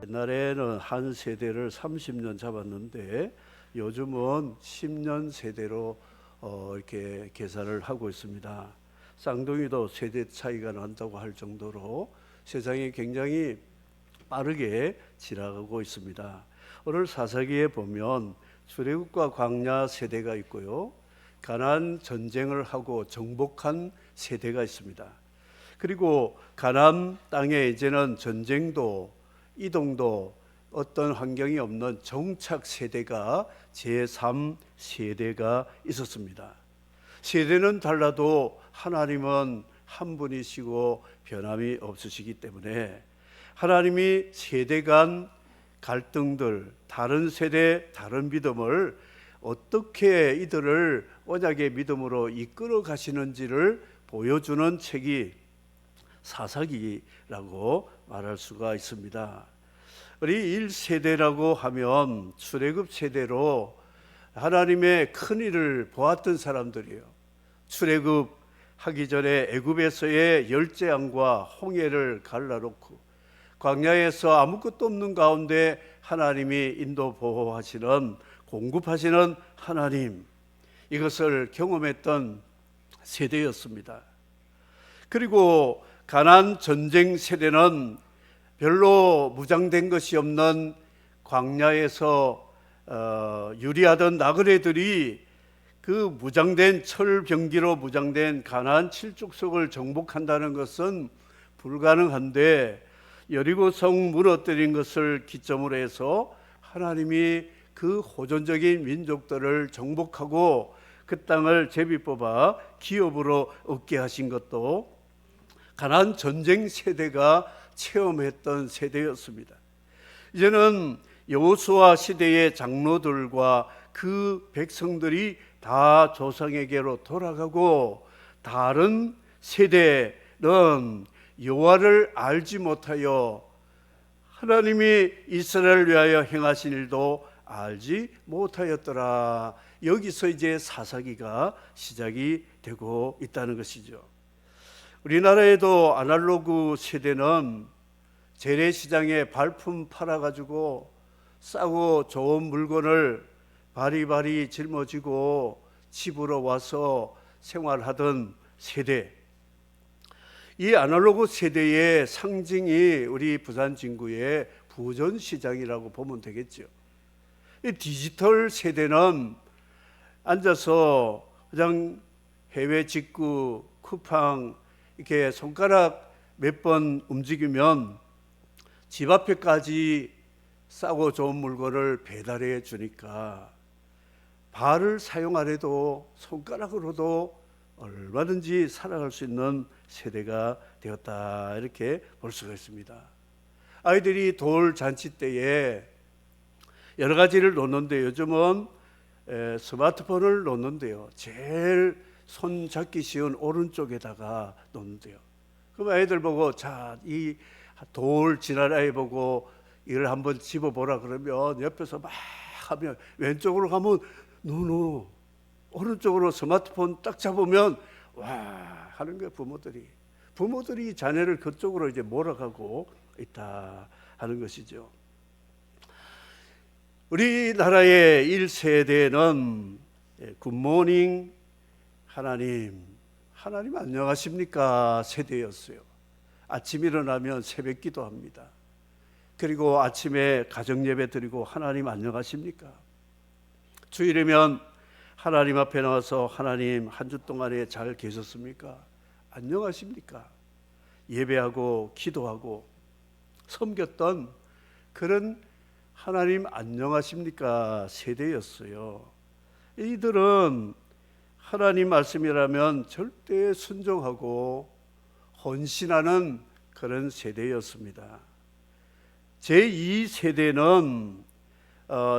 옛날에는 한 세대를 30년 잡았는데 요즘은 10년 세대로 이렇게 계산을 하고 있습니다. 쌍둥이도 세대 차이가 난다고 할 정도로 세상이 굉장히 빠르게 지나가고 있습니다. 오늘 사사기에 보면 출애굽과 광야 세대가 있고요, 가나안 전쟁을 하고 정복한 세대가 있습니다. 그리고 가나안 땅에 이제는 전쟁도 이동도 어떤 환경이 없는 정착 세대가 제3세대가 있었습니다. 세대는 달라도 하나님은 한 분이시고 변함이 없으시기 때문에 하나님이 세대 간 갈등들, 다른 세대, 다른 믿음을 어떻게 이들을 언약의 믿음으로 이끌어 가시는지를 보여주는 책이 사사기라고 말할 수가 있습니다. 우리 1세대라고 하면 출애굽 세대로 하나님의 큰 일을 보았던 사람들이에요. 출애굽 하기 전에 애굽에서의 열재앙과 홍해를 갈라놓고 광야에서 아무것도 없는 가운데 하나님이 인도 보호하시는, 공급하시는 하나님, 이것을 경험했던 세대였습니다. 그리고 가나안 전쟁 세대는 별로 무장된 것이 없는 광야에서 유리하던 나그네들이 그 무장된 철병기로 무장된 가나안 7족속을 정복한다는 것은 불가능한데, 여리고성 무너뜨린 것을 기점으로 해서 하나님이 그 호전적인 민족들을 정복하고 그 땅을 제비 뽑아 기업으로 얻게 하신 것도 가나안 전쟁 세대가 체험했던 세대였습니다. 이제는 여호수아 시대의 장로들과 그 백성들이 다 조상에게로 돌아가고 다른 세대는 여호와를 알지 못하여 하나님이 이스라엘을 위하여 행하신 일도 알지 못하였더라. 여기서 이제 사사기가 시작이 되고 있다는 것이죠. 우리나라에도 아날로그 세대는 재래시장에 발품 팔아가지고 싸고 좋은 물건을 바리바리 짊어지고 집으로 와서 생활하던 세대, 이 아날로그 세대의 상징이 우리 부산 진구의 부전시장이라고 보면 되겠죠. 이 디지털 세대는 앉아서 그냥 해외 직구, 쿠팡 이렇게 손가락 몇 번 움직이면 집 앞에까지 싸고 좋은 물건을 배달해 주니까 발을 사용 안 해도 손가락으로도 얼마든지 살아갈 수 있는 세대가 되었다, 이렇게 볼 수가 있습니다. 아이들이 돌 잔치 때에 여러 가지를 놓는데 요즘은 스마트폰을 놓는데요, 제일 손 잡기 쉬운 오른쪽에다가 놓는데요. 그럼 아이들 보고, 자, 이 돌 지날 아이 보고 이걸 한번 집어보라 그러면 옆에서 막 하면 왼쪽으로 가면 노노, 오른쪽으로 스마트폰 딱 잡으면 와 하는 거예요. 부모들이 자녀를 그쪽으로 이제 몰아가고 있다 하는 것이죠. 우리나라의 1세대는 굿모닝 하나님 안녕하십니까 세대였어요. 아침 일어나면 새벽 기도합니다. 그리고 아침에 가정예배 드리고 하나님 안녕하십니까. 주일이면 하나님 앞에 나와서 하나님 한 주 동안에 잘 계셨습니까? 안녕하십니까? 예배하고 기도하고 섬겼던 그런 하나님 안녕하십니까 세대였어요. 이들은 하나님 말씀이라면 절대 순종하고 헌신하는 그런 세대였습니다. 제2세대는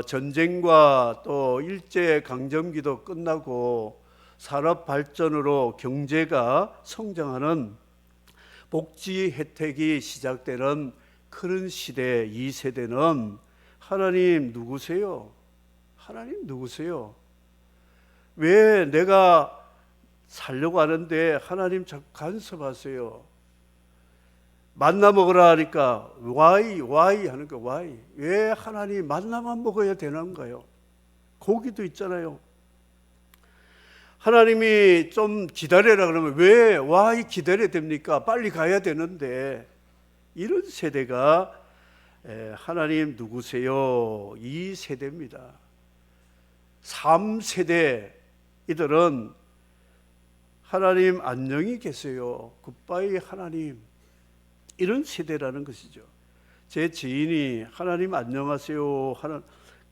전쟁과 또 일제강점기도 끝나고 산업 발전으로 경제가 성장하는 복지 혜택이 시작되는 그런 시대 2세대는 하나님 누구세요? 하나님 누구세요? 왜 내가 살려고 하는데 하나님 자꾸 간섭하세요? 만나 먹으라 하니까 why 하는 거 why. 왜 하나님 만나만 먹어야 되는가요? 고기도 있잖아요. 하나님이 좀 기다려라 그러면 왜 why 기다려야 됩니까? 빨리 가야 되는데. 이런 세대가 하나님 누구세요? 이 세대입니다. 3세대 이들은 하나님 안녕히 계세요. 굿바이 하나님. 이런 세대라는 것이죠. 제 지인이 하나님 안녕하세요 하는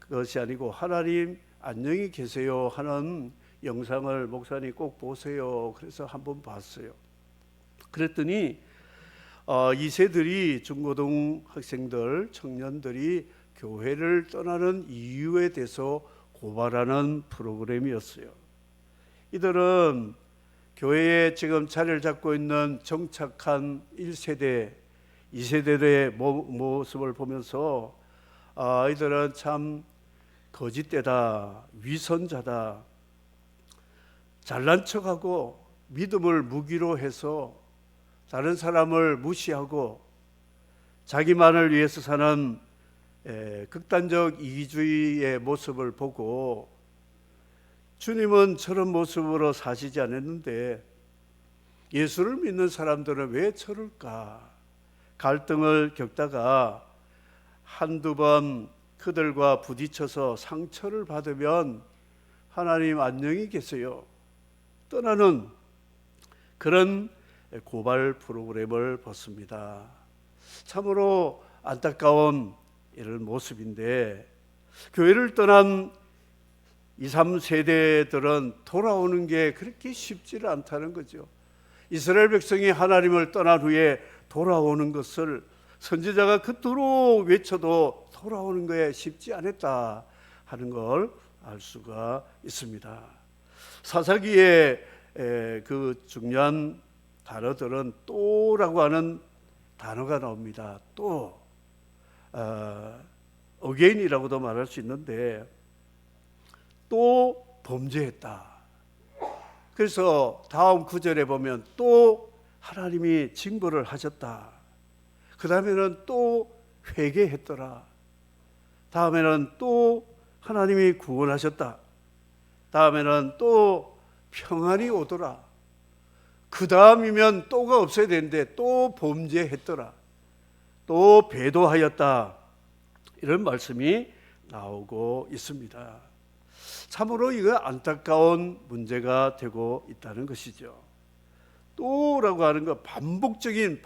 것이 아니고 하나님 안녕히 계세요 하는 영상을 목사님 꼭 보세요. 그래서 한번 봤어요. 그랬더니 이 세들이 중고등 학생들, 청년들이 교회를 떠나는 이유에 대해서 고발하는 프로그램이었어요. 이들은 교회에 지금 자리를 잡고 있는 정착한 1세대, 2세대의 모습을 보면서 이들은 참 거짓되다, 위선자다, 잘난 척하고 믿음을 무기로 해서 다른 사람을 무시하고 자기만을 위해서 사는 극단적 이기주의의 모습을 보고 주님은 저런 모습으로 사시지 않았는데 예수를 믿는 사람들은 왜 저럴까? 갈등을 겪다가 한두 번 그들과 부딪혀서 상처를 받으면 하나님 안녕히 계세요 떠나는 그런 고발 프로그램을 봤습니다. 참으로 안타까운 이런 모습인데 교회를 떠난 2, 3세대들은 돌아오는 게 그렇게 쉽지를 않다는 거죠. 이스라엘 백성이 하나님을 떠난 후에 돌아오는 것을 선지자가 그토록 외쳐도 돌아오는 것에 쉽지 않았다 하는 걸 알 수가 있습니다. 사사기의 그 중요한 단어들은 또라고 하는 단어가 나옵니다. 또 again이라고도 말할 수 있는데 또 범죄했다. 그래서 다음 구절에 보면 또 하나님이 징벌을 하셨다. 그 다음에는 또 회개했더라. 다음에는 또 하나님이 구원하셨다. 다음에는 또 평안이 오더라. 그 다음이면 또가 없어야 되는데 또 범죄했더라. 또 배도하였다. 이런 말씀이 나오고 있습니다. 참으로 이거 안타까운 문제가 되고 있다는 것이죠. 또라고 하는 거 반복적인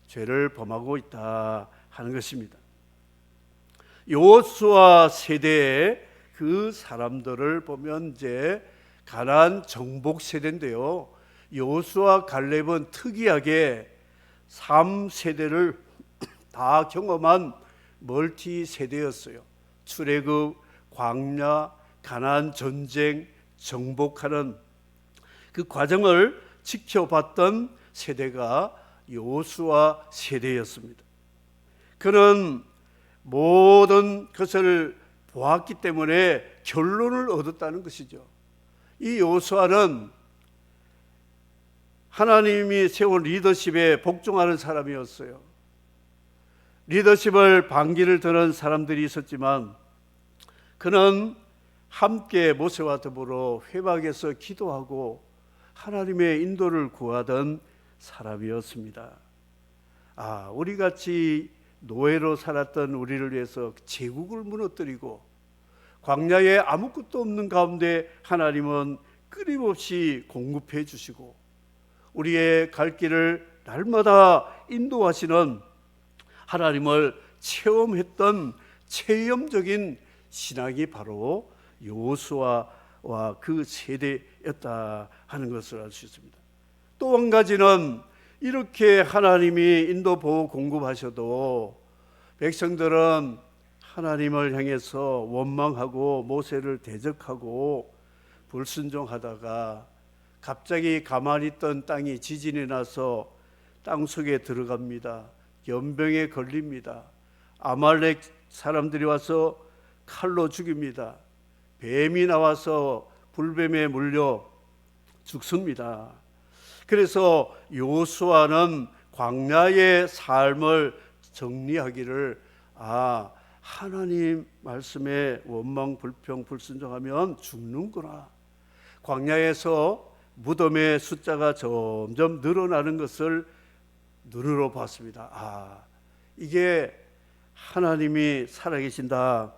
죄를 범하고 있다 하는 것입니다. 여호수아 세대의 그 사람들을 보면 이제 가나안 정복 세대인데요. 여호수아 갈렙은 특이하게 3세대를 다 경험한 멀티 세대였어요. 출애굽, 광야, 가나안 전쟁, 정복하는 그 과정을 지켜봤던 세대가 여호수아 세대였습니다. 그는 모든 것을 보았기 때문에 결론을 얻었다는 것이죠. 이 여호수아는 하나님이 세운 리더십에 복종하는 사람이었어요. 리더십을 반기를 드는 사람들이 있었지만 그는 함께 모세와 더불어 회막에서 기도하고 하나님의 인도를 구하던 사람이었습니다. 우리같이 노예로 살았던 우리를 위해서 제국을 무너뜨리고 광야에 아무것도 없는 가운데 하나님은 끊임없이 공급해 주시고 우리의 갈 길을 날마다 인도하시는 하나님을 체험했던 체험적인 신앙이 바로 여호수아와 그 세대였다 하는 것을 알 수 있습니다. 또 한 가지는 이렇게 하나님이 인도 보호 공급하셔도 백성들은 하나님을 향해서 원망하고 모세를 대적하고 불순종하다가 갑자기 가만히 있던 땅이 지진이 나서 땅속에 들어갑니다. 연병에 걸립니다. 아말렉 사람들이 와서 칼로 죽입니다. 뱀이 나와서 불뱀에 물려 죽습니다. 그래서 여호수아는 광야의 삶을 정리하기를 하나님 말씀에 원망 불평 불순종하면 죽는구나. 광야에서 무덤의 숫자가 점점 늘어나는 것을 눈으로 봤습니다. 이게 하나님이 살아계신다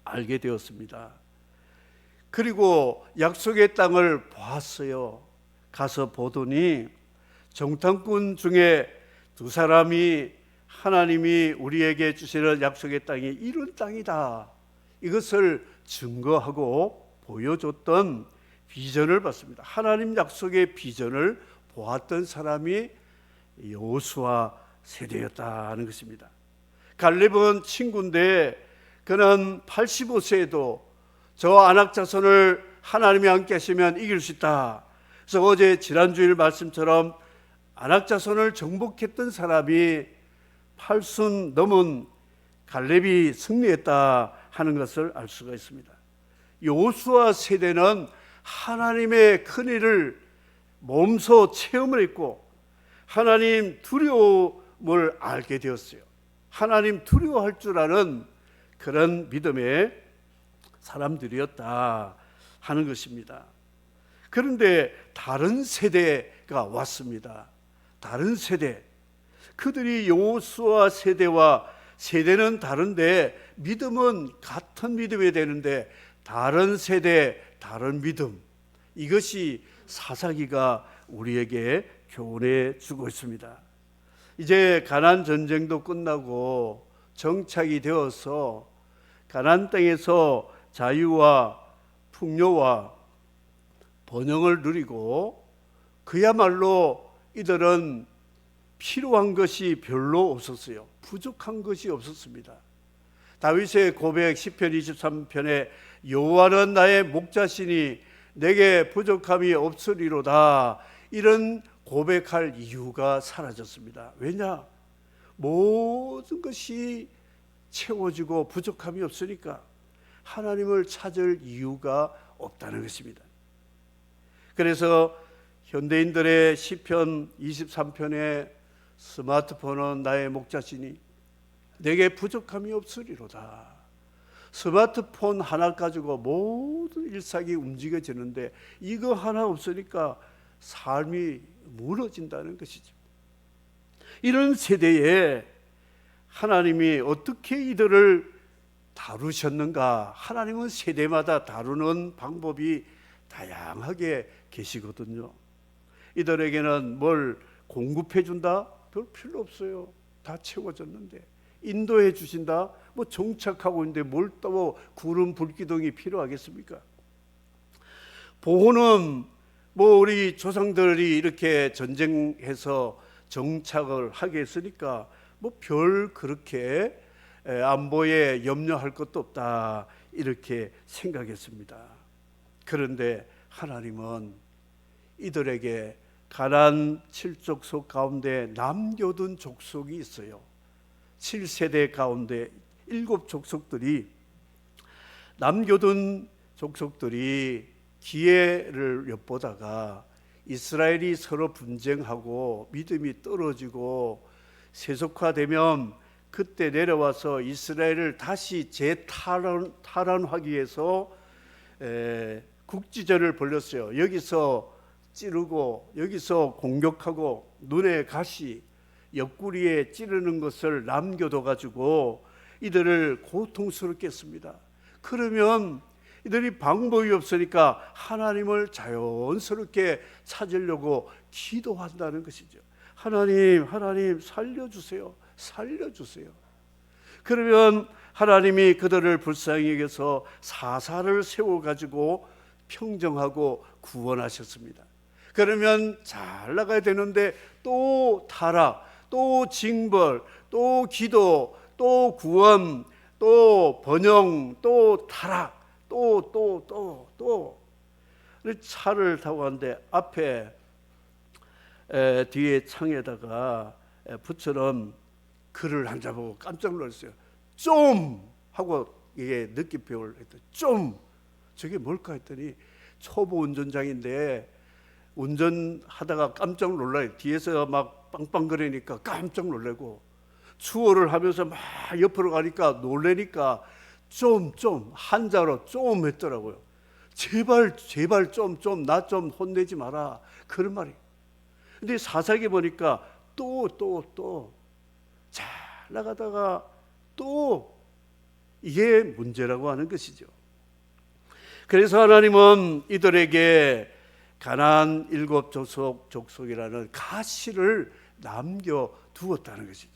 알게 되었습니다. 그리고 약속의 땅을 보았어요. 가서 보더니 정탐꾼 중에 두 사람이 하나님이 우리에게 주시는 약속의 땅이 이런 땅이다, 이것을 증거하고 보여줬던 비전을 봤습니다. 하나님 약속의 비전을 보았던 사람이 여호수아 세대였다는 것입니다. 갈렙은 친구인데 그는 85세에도 저 아낙 자손을 하나님이 함께 하시면 이길 수 있다. 그래서 어제 지난주일 말씀처럼 아낙 자손을 정복했던 사람이 80 넘은 갈렙이 승리했다 하는 것을 알 수가 있습니다. 여호수아 세대는 하나님의 큰일을 몸소 체험을 했고 하나님 두려움을 알게 되었어요. 하나님 두려워할 줄 아는 그런 믿음의 사람들이었다 하는 것입니다. 그런데 다른 세대가 왔습니다. 다른 세대, 그들이 여호수아 세대와 세대는 다른데 믿음은 같은 믿음이 되는데 다른 세대, 다른 믿음, 이것이 사사기가 우리에게 교훈해 주고 있습니다. 이제 가나안 전쟁도 끝나고 정착이 되어서 가나안 땅에서 자유와 풍요와 번영을 누리고 그야말로 이들은 필요한 것이 별로 없었어요. 부족한 것이 없었습니다. 다윗의 고백 시편 23편에 여호와는 나의 목자시니 내게 부족함이 없으리로다, 이런 고백할 이유가 사라졌습니다. 왜냐? 모든 것이 채워지고 부족함이 없으니까 하나님을 찾을 이유가 없다는 것입니다. 그래서 현대인들의 시편 23편에 스마트폰은 나의 목자시니 내게 부족함이 없으리로다. 스마트폰 하나 가지고 모든 일상이 움직여지는데 이거 하나 없으니까 삶이 무너진다는 것이죠. 이런 세대에 하나님이 어떻게 이들을 다루셨는가? 하나님은 세대마다 다루는 방법이 다양하게 계시거든요. 이들에게는 뭘 공급해 준다? 별 필요 없어요. 다 채워졌는데. 인도해 주신다? 뭐 정착하고 있는데 뭘 또 구름 불기둥이 필요하겠습니까? 보호는 뭐 우리 조상들이 이렇게 전쟁해서 정착을 하게 했으니까 뭐 별 그렇게 안보에 염려할 것도 없다, 이렇게 생각했습니다. 그런데 하나님은 이들에게 가나안 7족속 가운데 남겨둔 족속이 있어요. 7세대 가운데 7족속들이 남겨둔 족속들이 기회를 엿보다가 이스라엘이 서로 분쟁하고 믿음이 떨어지고 세속화되면 그때 내려와서 이스라엘을 다시 재탈환하기 위해서 국지전을 벌였어요. 여기서 찌르고 여기서 공격하고 눈에 가시, 옆구리에 찌르는 것을 남겨둬 가지고 이들을 고통스럽게 했습니다. 그러면 이들이 방법이 없으니까 하나님을 자연스럽게 찾으려고 기도한다는 것이죠. 하나님, 하나님 살려주세요. 살려주세요. 그러면 하나님이 그들을 불쌍히 여겨서 사사를 세워가지고 평정하고 구원하셨습니다. 그러면 잘 나가야 되는데 또 타락, 또 징벌, 또 기도, 또 구원, 또 번영, 또 타락, 또 차를 타고 가는데 앞에 뒤에 창에다가 부처럼 글을 한 자 보고 깜짝 놀랐어요. 좀 하고 이게 느낌표를 했더니 좀, 저게 뭘까 했더니 초보 운전장인데 운전하다가 깜짝 놀라요. 뒤에서 막 빵빵거리니까 깜짝 놀래고, 추월을 하면서 막 옆으로 가니까 놀래니까 좀 한자로 좀 했더라고요. 제발 좀 나 좀 혼내지 마라, 그런 말이. 근데 사사기 보니까 또 잘 나가다가 또 이게 문제라고 하는 것이죠. 그래서 하나님은 이들에게 가나안 7 족속이라는 가시를 남겨두었다는 것이죠.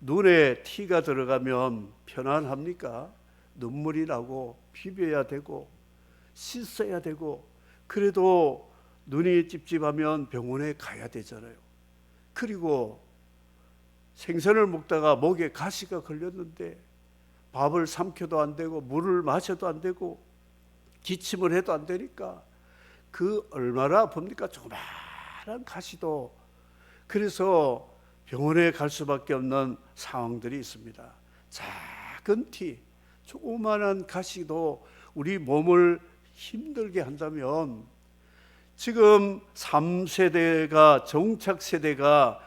눈에 티가 들어가면 편안합니까? 눈물이 나고 비벼야 되고 씻어야 되고, 그래도 눈이 찝찝하면 병원에 가야 되잖아요. 그리고 생선을 먹다가 목에 가시가 걸렸는데 밥을 삼켜도 안 되고 물을 마셔도 안 되고 기침을 해도 안 되니까 그 얼마나 아픕니까? 조그마한 가시도. 그래서 병원에 갈 수밖에 없는 상황들이 있습니다. 작은 티, 조그마한 가시도 우리 몸을 힘들게 한다면, 지금 3세대가 정착 세대가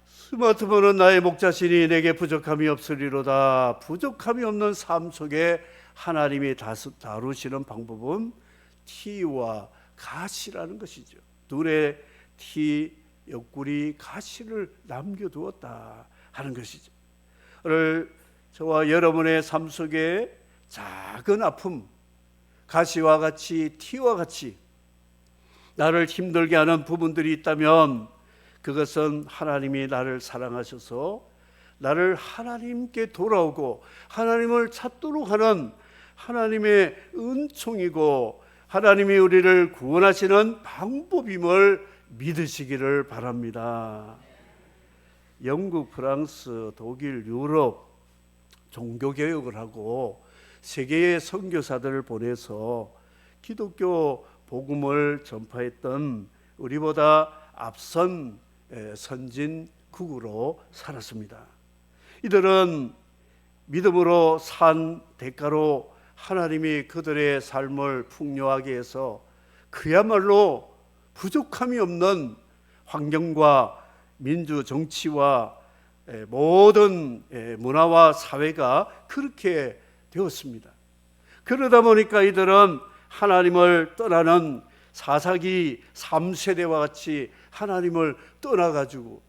스마트폰은 나의 목자시니 내게 부족함이 없으리로다. 부족함이 없는 삶 속에 하나님이 다루시는 방법은 티와 가시라는 것이죠. 눈에 티, 옆구리, 가시를 남겨두었다 하는 것이죠. 오늘 저와 여러분의 삶 속에 작은 아픔, 가시와 같이 티와 같이 나를 힘들게 하는 부분들이 있다면, 그것은 하나님이 나를 사랑하셔서 나를 하나님께 돌아오고 하나님을 찾도록 하는 하나님의 은총이고, 하나님이 우리를 구원하시는 방법임을 믿으시기를 바랍니다. 영국, 프랑스, 독일, 유럽 종교개혁을 하고 세계의 선교사들을 보내서 기독교 복음을 전파했던 우리보다 앞선 선진국으로 살았습니다. 이들은 믿음으로 산 대가로 하나님이 그들의 삶을 풍요하게 해서 그야말로 부족함이 없는 환경과 민주 정치와 모든 문화와 사회가 그렇게 되었습니다. 그러다 보니까 이들은 하나님을 떠나는 사사기 3세대와 같이 하나님을 떠나가지고,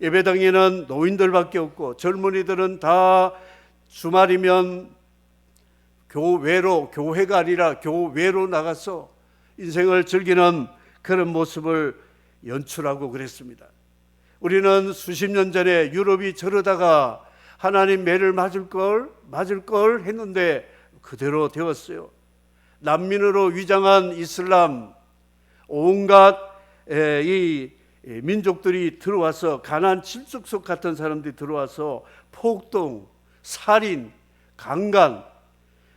예배당에는 노인들밖에 없고 젊은이들은 다 주말이면 교회가 아니라 교외로 나가서 인생을 즐기는 그런 모습을 연출하고 그랬습니다. 우리는 수십 년 전에 유럽이 저러다가 하나님 매를 맞을 걸 했는데 그대로 되었어요. 난민으로 위장한 이슬람, 온갖 이 민족들이 들어와서, 가나안 7족속 같은 사람들이 들어와서 폭동, 살인, 강간,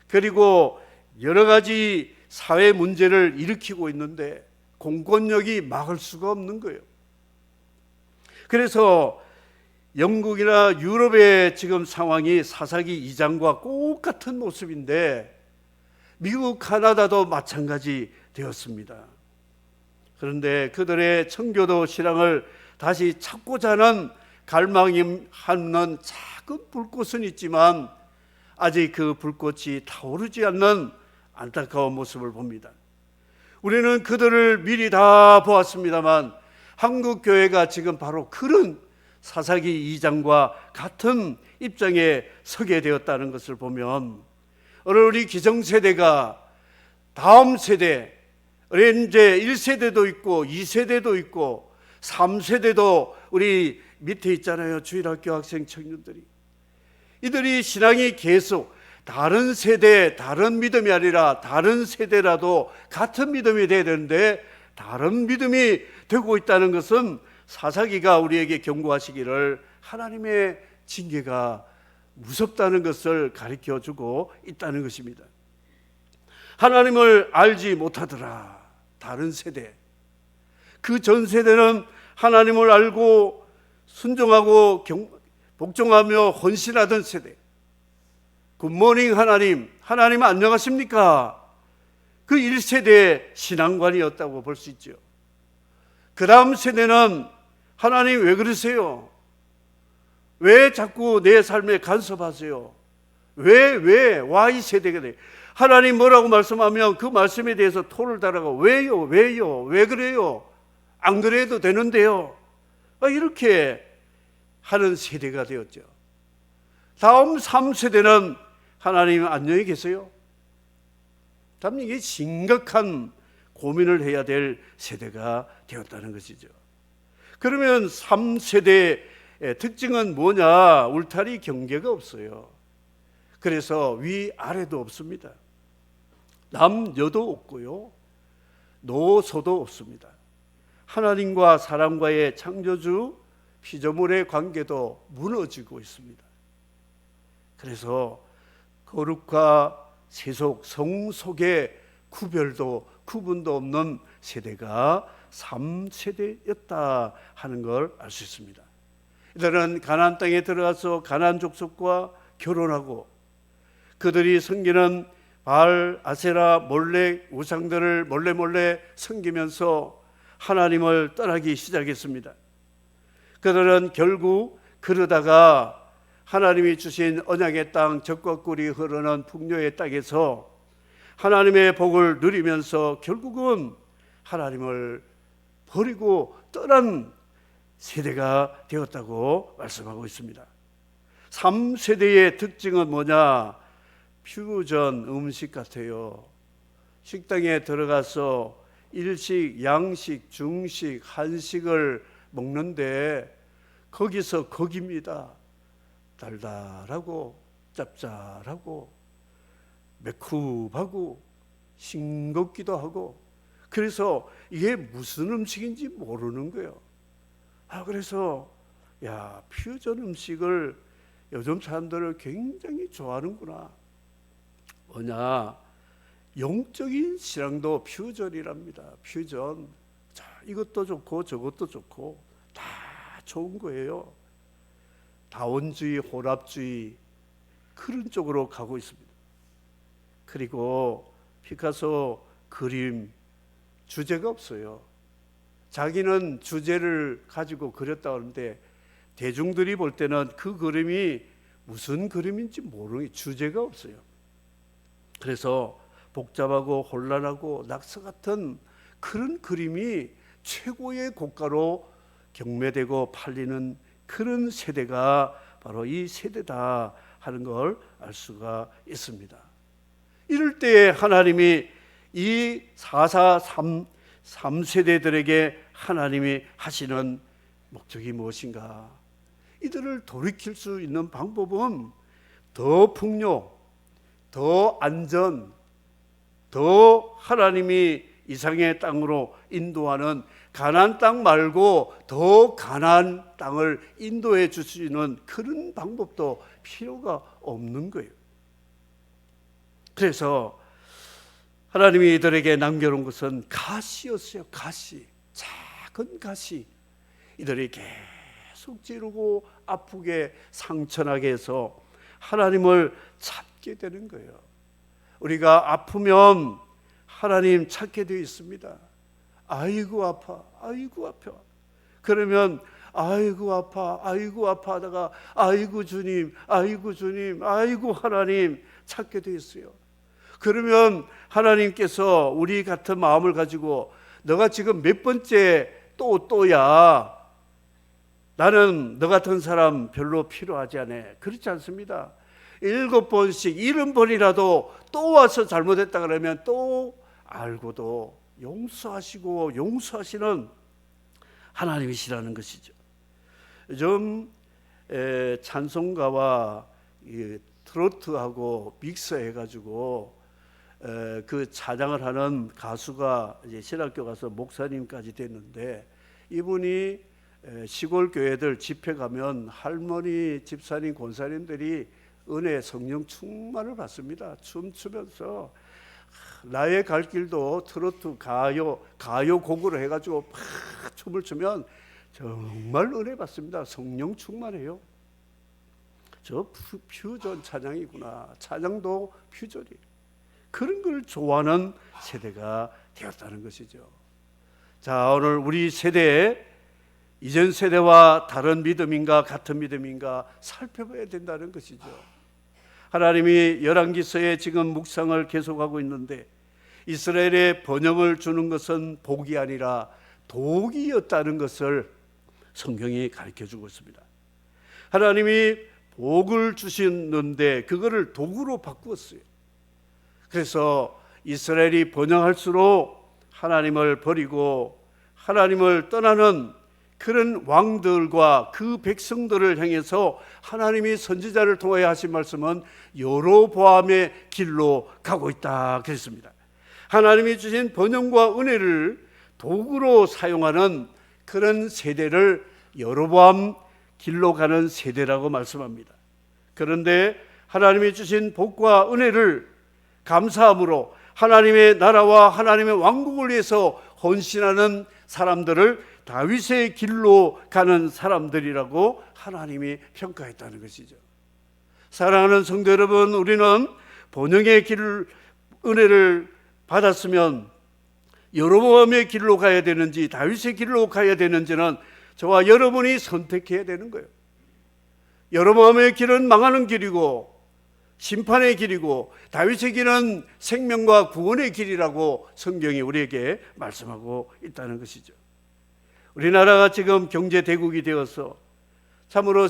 그리고 여러 가지 사회 문제를 일으키고 있는데 공권력이 막을 수가 없는 거예요. 그래서 영국이나 유럽의 지금 상황이 사사기 2장과 똑같은 모습인데, 미국, 카나다도 마찬가지 되었습니다. 그런데 그들의 청교도 신앙을 다시 찾고자 하는 갈망이 하는 작은 불꽃은 있지만 아직 그 불꽃이 타오르지 않는 안타까운 모습을 봅니다. 우리는 그들을 미리 다 보았습니다만 한국 교회가 지금 바로 그런 사사기 2장과 같은 입장에 서게 되었다는 것을 보면, 오늘 우리 기성세대가 다음 세대, 이제 1세대도 있고 2세대도 있고 3세대도 우리 밑에 있잖아요. 주일학교 학생 청년들이. 이들이 신앙이 계속 다른 세대, 다른 믿음이 아니라 다른 세대라도 같은 믿음이 돼야 되는데 다른 믿음이 되고 있다는 것은 사사기가 우리에게 경고하시기를 하나님의 징계가 무섭다는 것을 가르쳐주고 있다는 것입니다. 하나님을 알지 못하더라. 다른 세대. 그 전 세대는 하나님을 알고 순종하고 복종하며 헌신하던 세대. 굿모닝 하나님, 하나님 안녕하십니까? 그 1세대의 신앙관이었다고 볼 수 있죠. 그 다음 세대는 하나님 왜 그러세요? 왜 자꾸 내 삶에 간섭하세요? 왜 Y 세대가 돼? 하나님 뭐라고 말씀하면 그 말씀에 대해서 토를 달아가 왜요? 왜 그래요? 안 그래도 되는데요. 이렇게 하는 세대가 되었죠. 다음 3세대는 하나님 안녕히 계세요. 참 이게 심각한 고민을 해야 될 세대가 되었다는 것이죠. 그러면 3세대의 특징은 뭐냐? 울타리 경계가 없어요. 그래서 위아래도 없습니다. 남녀도 없고요, 노소도 없습니다. 하나님과 사람과의 창조주 피조물의 관계도 무너지고 있습니다. 그래서 거룩과 세속, 성속의 구분도 없는 세대가 3세대였다 하는 걸 알 수 있습니다. 이들은 가나안 땅에 들어가서 가나안 족속과 결혼하고 그들이 섬기는 바알, 아세라, 몰렉 우상들을 몰래 섬기면서 하나님을 떠나기 시작했습니다. 그들은 결국 그러다가 하나님이 주신 언약의 땅, 젖과 꿀이 흐르는 풍요의 땅에서 하나님의 복을 누리면서 결국은 하나님을 버리고 떠난 세대가 되었다고 말씀하고 있습니다. 3세대의 특징은 뭐냐? 퓨전 음식 같아요. 식당에 들어가서 일식, 양식, 중식, 한식을 먹는데 거기서 거깁니다. 달달하고 짭짤하고 매콤하고 싱겁기도 하고, 그래서 이게 무슨 음식인지 모르는 거예요. 그래서 퓨전 음식을 요즘 사람들을 굉장히 좋아하는구나. 뭐냐? 영적인 신앙도 퓨전이랍니다. 퓨전. 자, 이것도 좋고 저것도 좋고 다 좋은 거예요. 다원주의, 혼합주의 그런 쪽으로 가고 있습니다. 그리고 피카소 그림 주제가 없어요. 자기는 주제를 가지고 그렸다 하는데 대중들이 볼 때는 그 그림이 무슨 그림인지 모르는, 주제가 없어요. 그래서 복잡하고 혼란하고 낙서 같은 그런 그림이 최고의 고가로 경매되고 팔리는 그런 세대가 바로 이 세대다 하는 걸 알 수가 있습니다. 이럴 때에 하나님이 이 3세대들에게 하나님이 하시는 목적이 무엇인가? 이들을 돌이킬 수 있는 방법은 더 풍요, 더 안전, 더 하나님이 이상의 땅으로 인도하는 가나안 땅 말고 더 가나안 땅을 인도해 주시는 그런 방법도 필요가 없는 거예요. 그래서 하나님이 이들에게 남겨놓은 것은 가시였어요. 가시, 작은 가시. 이들이 계속 찌르고 아프게 상처나게 해서 하나님을 찾게 되는 거예요. 우리가 아프면 하나님 찾게 되어 있습니다. 아이고 아파, 아이고 아파. 그러면 아이고 아파, 아이고 아파 하다가 아이고 주님, 아이고 주님, 아이고 하나님 찾게 되어 있어요. 그러면 하나님께서 우리 같은 마음을 가지고 너가 지금 몇 번째 또야, 나는 너 같은 사람 별로 필요하지 않아. 그렇지 않습니다. 7번씩 70번이라도 또 와서 잘못했다 그러면 또 알고도 용서하시고 용서하시는 하나님이시라는 것이죠. 요즘 찬송가와 트로트하고 믹스해가지고 그 찬양을 하는 가수가 이제 신학교 가서 목사님까지 됐는데, 이분이 시골 교회들 집회 가면 할머니, 집사님, 권사님들이 은혜, 성령 충만을 받습니다. 춤추면서 나의 갈 길도 트로트, 가요 곡으로 해가지고 막 춤을 추면 정말 은혜 받습니다. 성령 충만해요. 저 퓨전 찬양이구나. 찬양도 퓨전이에요. 그런 걸 좋아하는 세대가 되었다는 것이죠. 자, 오늘 우리 세대에 이전 세대와 다른 믿음인가 같은 믿음인가 살펴봐야 된다는 것이죠. 하나님이 열왕기서에 지금 묵상을 계속하고 있는데 이스라엘에 번영을 주는 것은 복이 아니라 독이었다는 것을 성경이 가르쳐주고 있습니다. 하나님이 복을 주시는데 그거를 독으로 바꾸었어요. 그래서 이스라엘이 번영할수록 하나님을 버리고 하나님을 떠나는 그런 왕들과 그 백성들을 향해서 하나님이 선지자를 통하여 하신 말씀은 여로보암의 길로 가고 있다 그랬습니다. 하나님이 주신 번영과 은혜를 도구로 사용하는 그런 세대를 여로보암 길로 가는 세대라고 말씀합니다. 그런데 하나님이 주신 복과 은혜를 감사함으로 하나님의 나라와 하나님의 왕국을 위해서 헌신하는 사람들을 다윗의 길로 가는 사람들이라고 하나님이 평가했다는 것이죠. 사랑하는 성도 여러분, 우리는 번영의 길 은혜를 받았으면 여로보암의 길로 가야 되는지 다윗의 길로 가야 되는지는 저와 여러분이 선택해야 되는 거예요. 여로보암의 길은 망하는 길이고 심판의 길이고 다윗의 길은 생명과 구원의 길이라고 성경이 우리에게 말씀하고 있다는 것이죠. 우리나라가 지금 경제 대국이 되어서 참으로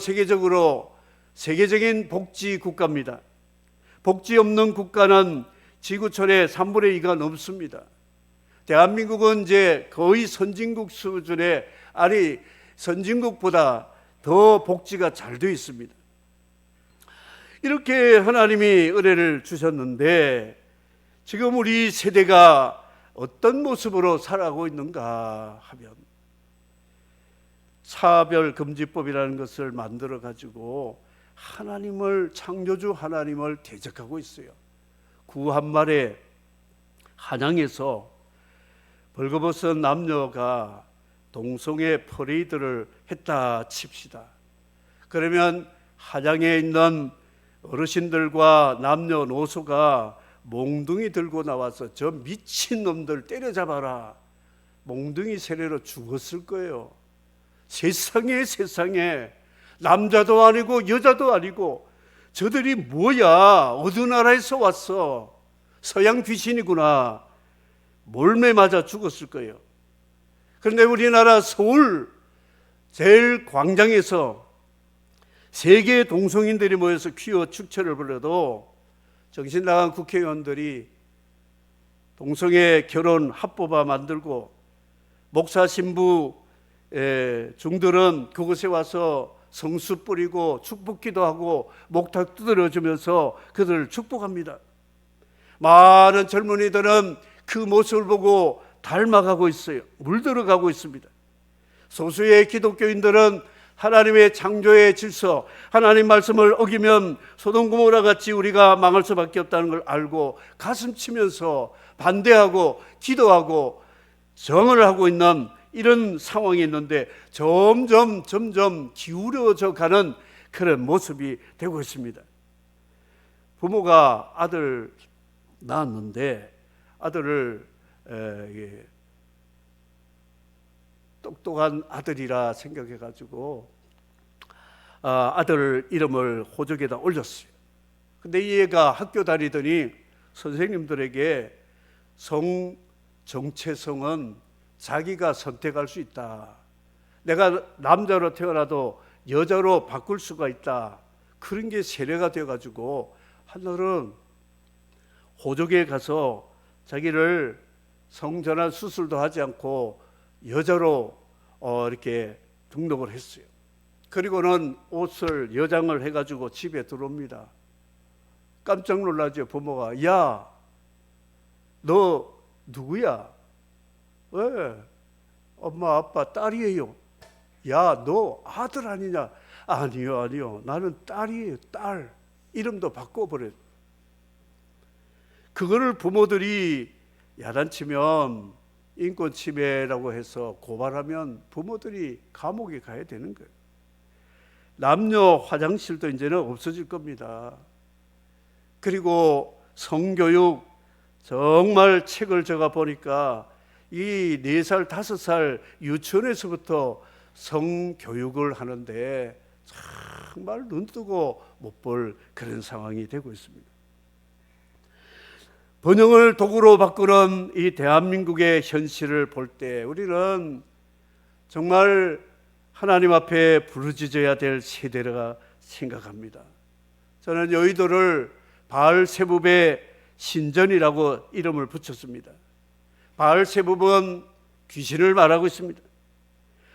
세계적인 복지 국가입니다. 복지 없는 국가는 지구촌의 3분의 2가 넘습니다. 대한민국은 이제 거의 선진국 수준의, 아니 선진국보다 더 복지가 잘 되어 있습니다. 이렇게 하나님이 은혜를 주셨는데 지금 우리 세대가 어떤 모습으로 살아가고 있는가 하면 차별금지법이라는 것을 만들어 가지고 하나님을, 창조주 하나님을 대적하고 있어요. 구한말에 한양에서 벌거벗은 남녀가 동성애 퍼레이드를 했다 칩시다. 그러면 한양에 있는 어르신들과 남녀노소가 몽둥이 들고 나와서 저 미친놈들 때려잡아라, 몽둥이 세례로 죽었을 거예요. 세상에 남자도 아니고 여자도 아니고 저들이 뭐야, 어느 나라에서 왔어, 서양 귀신이구나, 몰매 맞아 죽었을 거예요. 그런데 우리나라 서울 제일 광장에서 세계 동성인들이 모여서 퀴어 축제를 벌여도 정신 나간 국회의원들이 동성애 결혼 합법화 만들고 목사 신부 중들은 그곳에 와서 성수 뿌리고 축복기도 하고 목탁 두드려주면서 그들을 축복합니다. 많은 젊은이들은 그 모습을 보고 닮아가고 있어요. 물들어가고 있습니다. 소수의 기독교인들은 하나님의 창조의 질서, 하나님 말씀을 어기면 소돔 고모라 같이 우리가 망할 수밖에 없다는 걸 알고 가슴 치면서 반대하고 기도하고 정을 하고 있는 이런 상황이 있는데 점점 기울어져 가는 그런 모습이 되고 있습니다. 부모가 아들 낳았는데 아들을 똑똑한 아들이라 생각해가지고 아들 이름을 호적에다 올렸어요. 근데 이 애가 학교 다니더니 선생님들에게 성 정체성은 자기가 선택할 수 있다, 내가 남자로 태어나도 여자로 바꿀 수가 있다, 그런 게 세례가 되어가지고 하늘은 호적에 가서 자기를 성전환 수술도 하지 않고 여자로 이렇게 등록을 했어요. 그리고는 옷을 여장을 해가지고 집에 들어옵니다. 깜짝 놀라죠. 부모가, 야, 너 누구야? 왜? 엄마 아빠 딸이에요. 야, 너 아들 아니냐? 아니요, 나는 딸이에요. 딸. 이름도 바꿔버렸어요. 그거를 부모들이 야단치면 인권 침해라고 해서 고발하면 부모들이 감옥에 가야 되는 거예요. 남녀 화장실도 이제는 없어질 겁니다. 그리고 성교육, 정말 책을 제가 보니까 이 4살, 5살 유치원에서부터 성교육을 하는데 정말 눈뜨고 못 볼 그런 상황이 되고 있습니다. 번영을 도구로 바꾸는 이 대한민국의 현실을 볼 때 우리는 정말 하나님 앞에 부르짖어야 될 세대라 생각합니다. 저는 여의도를 바알세붑의 신전이라고 이름을 붙였습니다. 바알세붑은 귀신을 말하고 있습니다.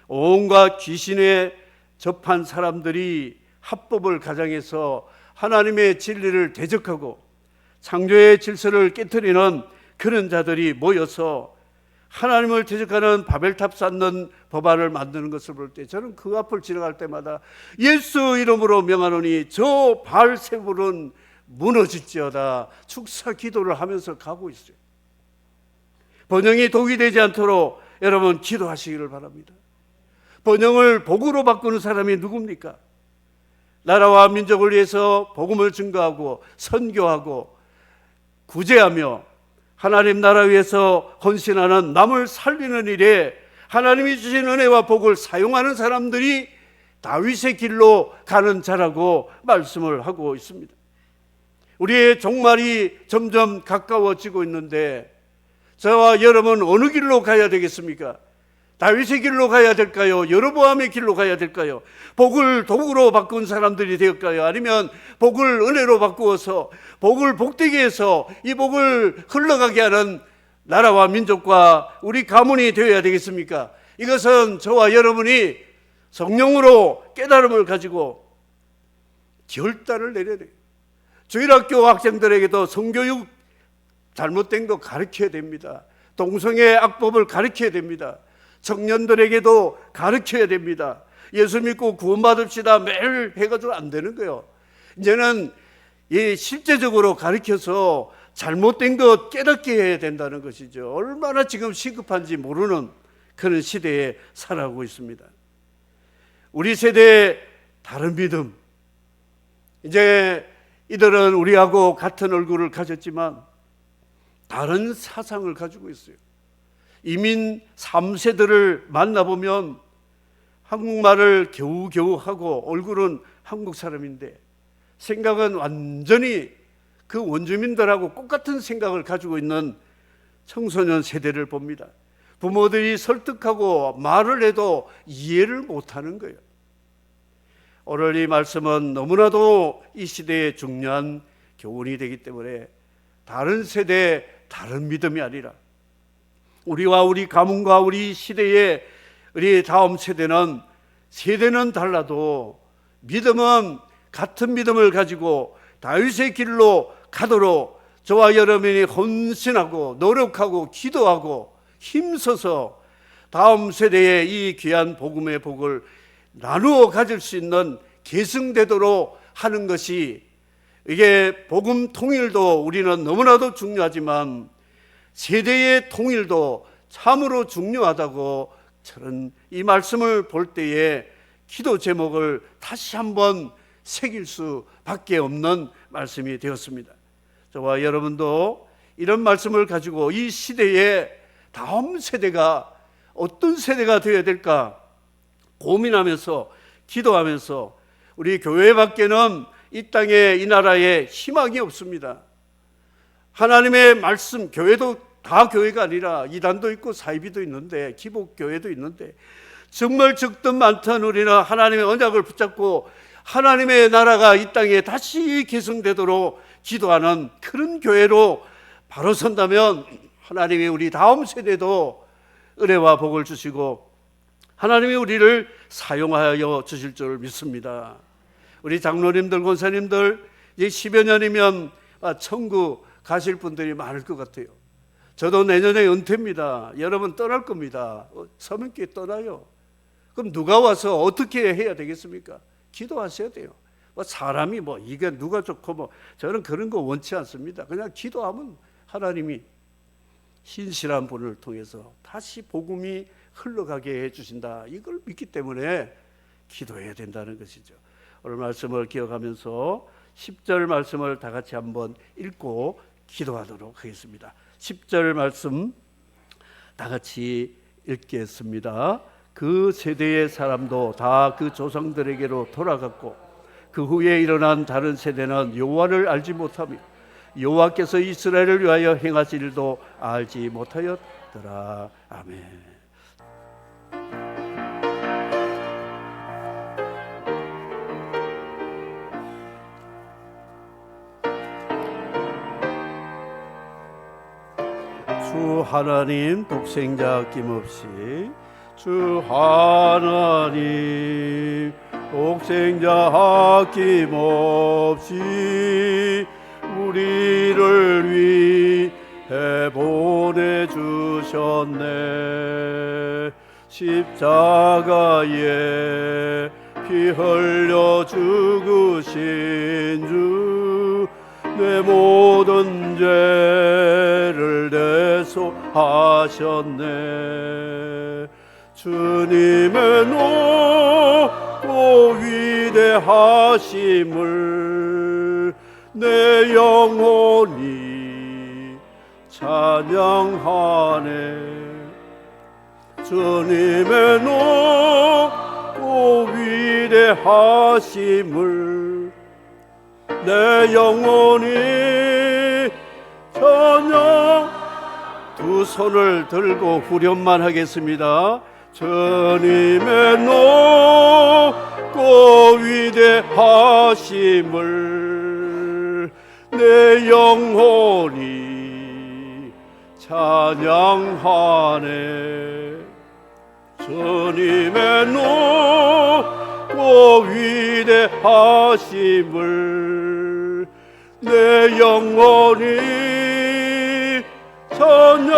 온갖 귀신에 접한 사람들이 합법을 가장해서 하나님의 진리를 대적하고 창조의 질서를 깨트리는 그런 자들이 모여서 하나님을 대적하는 바벨탑 쌓는 법안을 만드는 것을 볼 때 저는 그 앞을 지나갈 때마다 예수 이름으로 명하노니 저 바알세붑은 무너질지어다 축사 기도를 하면서 가고 있어요. 번영이 독이 되지 않도록 여러분 기도하시기를 바랍니다. 번영을 복으로 바꾸는 사람이 누굽니까? 나라와 민족을 위해서 복음을 증거하고 선교하고 구제하며 하나님 나라 위해서 헌신하는 남을 살리는 일에 하나님이 주신 은혜와 복을 사용하는 사람들이 다윗의 길로 가는 자라고 말씀을 하고 있습니다. 우리의 종말이 점점 가까워지고 있는데 저와 여러분은 어느 길로 가야 되겠습니까? 다윗의 길로 가야 될까요? 여로보암의 길로 가야 될까요? 복을 도구로 바꾼 사람들이 될까요? 아니면 복을 은혜로 바꾸어서 복을 복되게 해서 이 복을 흘러가게 하는 나라와 민족과 우리 가문이 되어야 되겠습니까? 이것은 저와 여러분이 성령으로 깨달음을 가지고 결단을 내려야 돼요. 주일학교 학생들에게도 성교육 잘못된 거 가르쳐야 됩니다. 동성애 악법을 가르쳐야 됩니다. 청년들에게도 가르쳐야 됩니다. 예수 믿고 구원받읍시다 매일 해가지고 안 되는 거예요. 이제는 실제적으로 가르쳐서 잘못된 것 깨닫게 해야 된다는 것이죠. 얼마나 지금 시급한지 모르는 그런 시대에 살아가고 있습니다. 우리 세대의 다른 믿음, 이제 이들은 우리하고 같은 얼굴을 가졌지만 다른 사상을 가지고 있어요. 이민 3세들을 만나보면 한국말을 겨우겨우 하고 얼굴은 한국 사람인데 생각은 완전히 그 원주민들하고 똑같은 생각을 가지고 있는 청소년 세대를 봅니다. 부모들이 설득하고 말을 해도 이해를 못하는 거예요. 오늘 이 말씀은 너무나도 이 시대에 중요한 교훈이 되기 때문에 다른 세대, 다른 믿음이 아니라 우리와 우리 가문과 우리 시대의 우리 다음 세대는 달라도 믿음은 같은 믿음을 가지고 다윗의 길로 가도록 저와 여러분이 헌신하고 노력하고 기도하고 힘써서 다음 세대에 이 귀한 복음의 복을 나누어 가질 수 있는 계승되도록 하는 것이, 이게 복음 통일도 우리는 너무나도 중요하지만 세대의 통일도 참으로 중요하다고 저는 이 말씀을 볼 때에 기도 제목을 다시 한번 새길 수밖에 없는 말씀이 되었습니다. 저와 여러분도 이런 말씀을 가지고 이 시대의 다음 세대가 어떤 세대가 되어야 될까 고민하면서 기도하면서, 우리 교회밖에는 이 땅에 이 나라에 희망이 없습니다. 하나님의 말씀, 교회도 다 교회가 아니라 이단도 있고 사이비도 있는데 기복교회도 있는데 정말 적든 많던 우리는 하나님의 언약을 붙잡고 하나님의 나라가 이 땅에 다시 계승되도록 기도하는 그런 교회로 바로 선다면 하나님이 우리 다음 세대도 은혜와 복을 주시고 하나님이 우리를 사용하여 주실 줄 믿습니다. 우리 장로님들, 권사님들 이제 10여 년이면 천국 가실 분들이 많을 것 같아요. 저도 내년에 은퇴입니다. 여러분 떠날 겁니다. 서명교회 떠나요. 그럼 누가 와서 어떻게 해야 되겠습니까? 기도하셔야 돼요. 사람이 이게 누가 좋고 저는 그런 거 원치 않습니다. 그냥 기도하면 하나님이 신실한 분을 통해서 다시 복음이 흘러가게 해주신다. 이걸 믿기 때문에 기도해야 된다는 것이죠. 오늘 말씀을 기억하면서 10절 말씀을 다 같이 한번 읽고 기도하도록 하겠습니다. 10절 말씀 다 같이 읽겠습니다. 그 세대의 사람도 다 그 조상들에게로 돌아갔고 그 후에 일어난 다른 세대는 여호와를 알지 못하며 여호와께서 이스라엘을 위하여 행하실 일도 알지 못하였더라. 아멘. 주 하나님 독생자 아낌없이 주 하나님 독생자 아낌없이 우리를 위해 보내주셨네. 십자가에 피 흘려 죽으신 주 내 모든 죄를 대속하셨네. 주님의 높고 위대하심을 내 영혼이 찬양하네. 주님의 높고 위대하심을 내 영혼이 찬양. 두 손을 들고 후렴만 하겠습니다. 주님의 높고 위대하심을 내 영혼이 찬양하네. 주님의 높고 위대하심을 내 영혼이 찬양하네.